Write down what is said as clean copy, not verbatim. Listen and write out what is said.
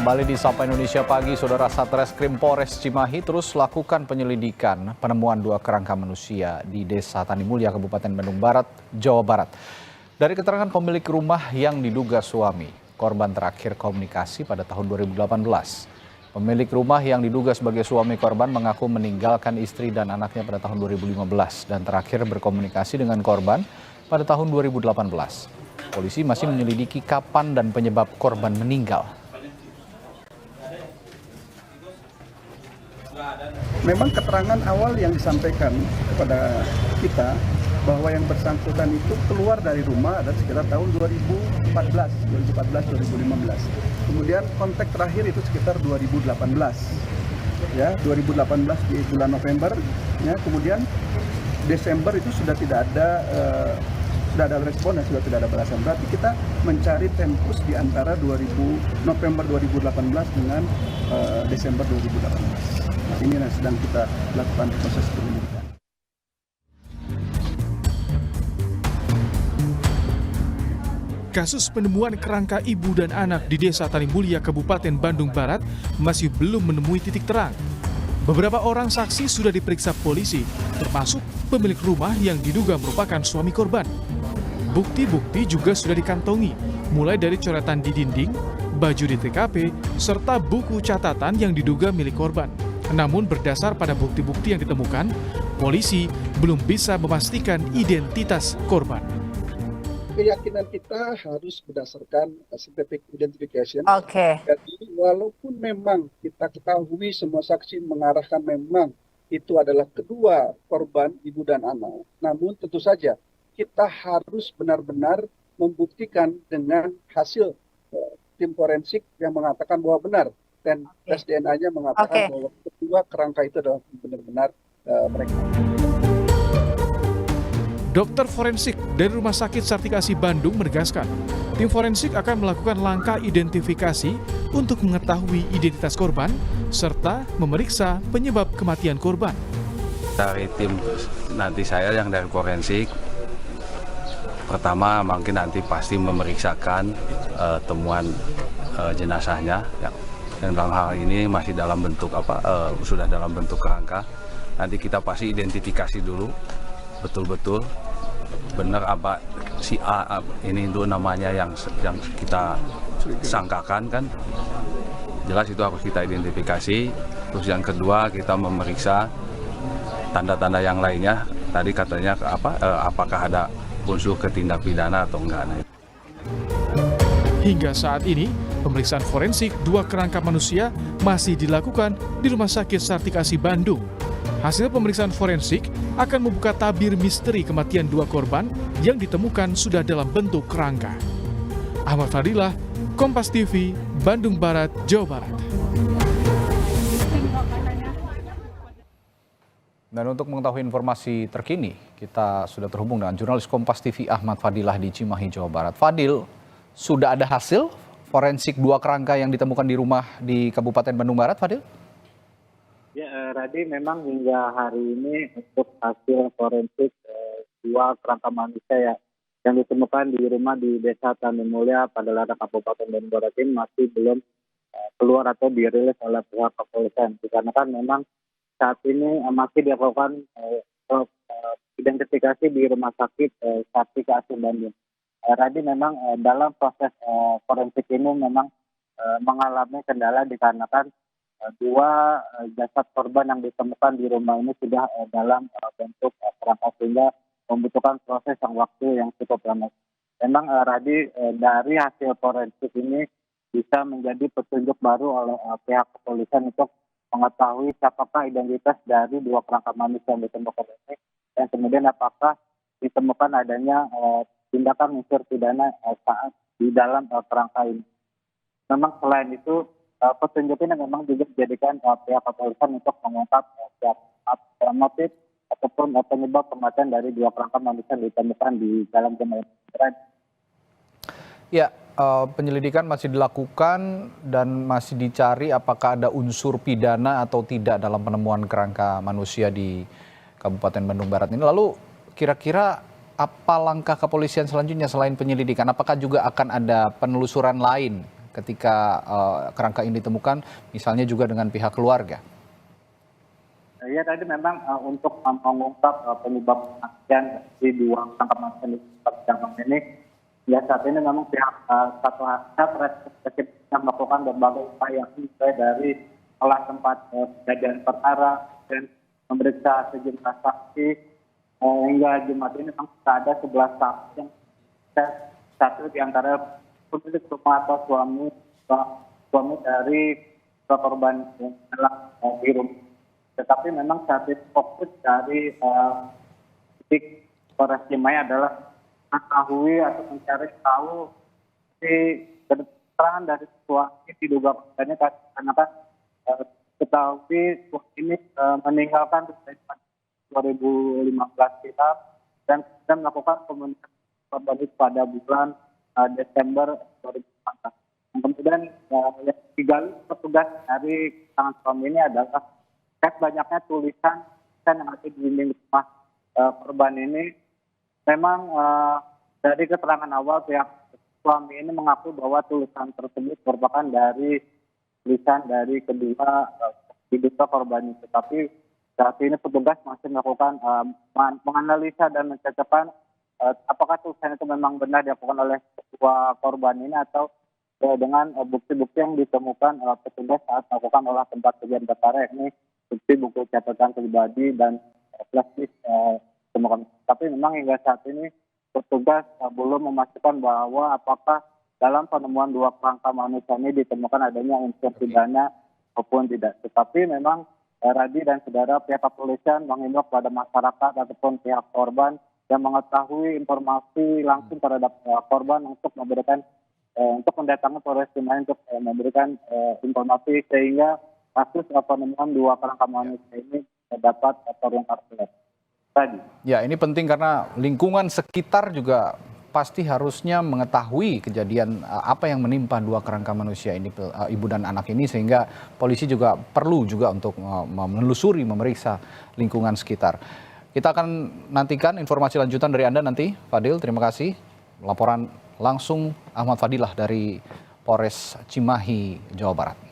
Kembali di Sapa Indonesia Pagi, Saudara. Satreskrim Polres Cimahi terus lakukan penyelidikan penemuan 2 kerangka manusia di Desa Tanimulya, Kabupaten Bandung Barat, Jawa Barat. Dari keterangan pemilik rumah yang diduga suami, korban terakhir komunikasi pada tahun 2018. Pemilik rumah yang diduga sebagai suami korban mengaku meninggalkan istri dan anaknya pada tahun 2015 dan terakhir berkomunikasi dengan korban pada tahun 2018. Polisi masih menyelidiki kapan dan penyebab korban meninggal. Memang keterangan awal yang disampaikan kepada kita bahwa yang bersangkutan itu keluar dari rumah ada sekitar tahun 2015. Kemudian kontak terakhir itu sekitar 2018. Ya, 2018 di bulan November, ya, kemudian Desember itu sudah tidak ada respon dan sudah tidak ada balasan. Berarti kita mencari tempus di antara November 2018 dengan Desember 2018. Nah, ini yang sedang kita lakukan proses penyelidikan. Kasus penemuan kerangka ibu dan anak di Desa Tanimulya, Kabupaten Bandung Barat masih belum menemui titik terang. Beberapa orang saksi sudah diperiksa polisi, termasuk pemilik rumah yang diduga merupakan suami korban. Bukti-bukti juga sudah dikantongi, mulai dari coretan di dinding, baju di TKP, serta buku catatan yang diduga milik korban. Namun berdasar pada bukti-bukti yang ditemukan, polisi belum bisa memastikan identitas korban. Keyakinan kita harus berdasarkan scientific identification. Oke. Jadi walaupun memang kita ketahui semua saksi mengarahkan memang itu adalah kedua korban ibu dan anak, namun tentu saja kita harus benar-benar membuktikan dengan hasil tim forensik yang mengatakan bahwa benar dan tes DNA-nya mengatakan bahwa kedua kerangka itu adalah benar-benar mereka. Dokter forensik dari Rumah Sakit Sartikasi Bandung menegaskan, tim forensik akan melakukan langkah identifikasi untuk mengetahui identitas korban serta memeriksa penyebab kematian korban. Dari tim nanti saya yang dari forensik, pertama mungkin nanti pasti memeriksakan temuan jenazahnya yang dalam hal ini masih dalam bentuk sudah dalam bentuk kerangka. Nanti kita pasti identifikasi dulu betul-betul benar apa si A ini itu namanya yang kita sangkakan kan. Jelas itu harus kita identifikasi. Terus yang kedua kita memeriksa tanda-tanda yang lainnya. Tadi katanya apakah ada unsur ketindak pidana atau enggak. Hingga saat ini, pemeriksaan forensik 2 kerangka manusia masih dilakukan di Rumah Sakit Sartikasi Bandung. Hasil pemeriksaan forensik akan membuka tabir misteri kematian 2 korban yang ditemukan sudah dalam bentuk kerangka. Ahmad Fadilah, Kompas TV, Bandung Barat, Jawa Barat. Dan untuk mengetahui informasi terkini, kita sudah terhubung dengan jurnalis Kompas TV Ahmad Fadilah di Cimahi, Jawa Barat. Fadil, sudah ada hasil forensik 2 kerangka yang ditemukan di rumah di Kabupaten Bandung Barat, Fadil? Ya, Radi, memang hingga hari ini untuk hasil forensik 2 kerangka manusia yang ditemukan di rumah di Desa Tanimulya pada Lada Kabupaten Bandung Barat ini masih belum keluar atau dirilis oleh pihak kepolisian. Dikarenakan memang saat ini masih dilakukan identifikasi di Rumah Sakit Sartikasi Bandung. Radi, memang dalam proses forensik ini memang mengalami kendala dikarenakan 2 jasad korban yang ditemukan di rumah ini sudah dalam bentuk kerangka sehingga membutuhkan proses waktu yang cukup lama. Memang Radi, dari hasil forensik ini bisa menjadi petunjuk baru oleh pihak kepolisian untuk mengetahui siapakah identitas dari 2 kerangka manusia yang ditemukan ini dan kemudian apakah ditemukan adanya tindakan unsur pidana saat di dalam kerangka ini. Memang selain itu petunjuk ini memang juga dijadikan pihak kepolisian untuk mengungkap motif ataupun penyebab kematian dari 2 kerangka manusia yang ditemukan di dalam rumah. Ya, penyelidikan masih dilakukan dan masih dicari apakah ada unsur pidana atau tidak dalam penemuan kerangka manusia di Kabupaten Bandung Barat ini. Lalu kira-kira apa langkah kepolisian selanjutnya selain penyelidikan? Apakah juga akan ada penelusuran lain ketika kerangka ini ditemukan, misalnya juga dengan pihak keluarga? Ya tadi memang untuk mengungkap penyebab kematian di 2 kerangka matian ini, ya saat ini memang pihak Satreskrim yang melakukan berbagai upaya mulai dari olah tempat kejadian perkara dan memeriksa sejumlah saksi. Hingga Jumat ini memang sudah ada 11 saksi yang satu di antara pemilik rumah atau suami dari korban yang telah di rumah. Tetapi memang saat ini fokus dari titik Polres Cimahi adalah mengetahui atau mencari tahu keterangan dari suami diduga korbannya karena kan ketahui suami ini meninggalkan 2015 kita dan melakukan komunikasi korban pada bulan Desember 2014. Kemudian yang digali petugas dari tangan suami ini adalah banyaknya tulisan yang ada di dinding rumah korban ini. Memang dari keterangan awal pihak suami ini mengaku bahwa tulisan tersebut merupakan dari tulisan dari kedua diduga korban itu. Tapi saat ini petugas masih melakukan menganalisa dan mencocokkan apakah tulisan itu memang benar dilakukan oleh kedua korban ini atau dengan bukti-bukti yang ditemukan petugas saat melakukan olah tempat kejadian perkara, yakni bukti buku catatan pribadi dan flashdisk temukan. Tapi memang hingga saat ini petugas belum memastikan bahwa apakah dalam penemuan 2 kerangka manusia ini ditemukan adanya unsur pidana maupun tidak. Tetapi memang Radi dan saudara, pihak kepolisian mengimbau kepada masyarakat ataupun pihak korban yang mengetahui informasi langsung terhadap korban untuk memberikan untuk mendatangi Polres Cimahi untuk memberikan informasi sehingga kasus penemuan 2 kerangka manusia ini dapat terungkap. Tadi. Ya, ini penting karena lingkungan sekitar juga pasti harusnya mengetahui kejadian apa yang menimpa 2 kerangka manusia ini, ibu dan anak ini, sehingga polisi juga perlu juga untuk menelusuri, memeriksa lingkungan sekitar. Kita akan nantikan informasi lanjutan dari Anda nanti, Fadil. Terima kasih. Laporan langsung Ahmad Fadilah dari Polres Cimahi, Jawa Barat.